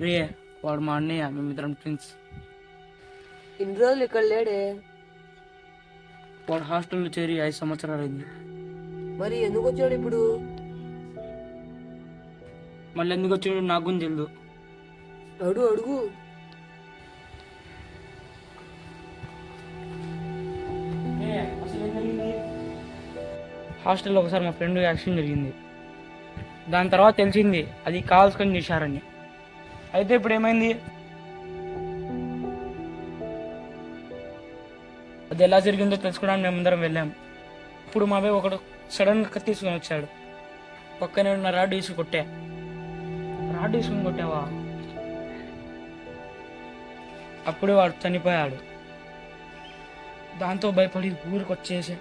రే, వాడు మా అన్నయ్య, మేమిద్దరం ట్విన్స్. ఇన్ని రోజులు ఇక్కడ లేడే? వాడు హాస్టల్లో చేరి 5 సంవత్సరాలు అయింది. మరి ఎందుకు వచ్చాడు ఇప్పుడు? మళ్ళీ ఎందుకు వచ్చాడు నాకు కూడా తెలియదు. అడుగు అడుగు. హాస్టల్లో ఒకసారి మా ఫ్రెండ్ యాక్సిడెంట్ జరిగింది. దాని తర్వాత తెలిసింది అది కావాల్సుకొని చేశారని. అయితే ఇప్పుడు ఏమైంది? అది ఎలా జరిగిందో తెలుసుకోవడానికి మేమందరం వెళ్ళాం. ఇప్పుడు మా బాయ్ ఒకడు సడన్గా తీసుకొని వచ్చాడు. పక్కనే ఉన్న రాడ్ తీసుకు కొట్టా. రాడ్ తీసుకుని కొట్టావా? అప్పుడే వాడు చనిపోయాడు. దాంతో భయపడి ఊరికి వచ్చేసి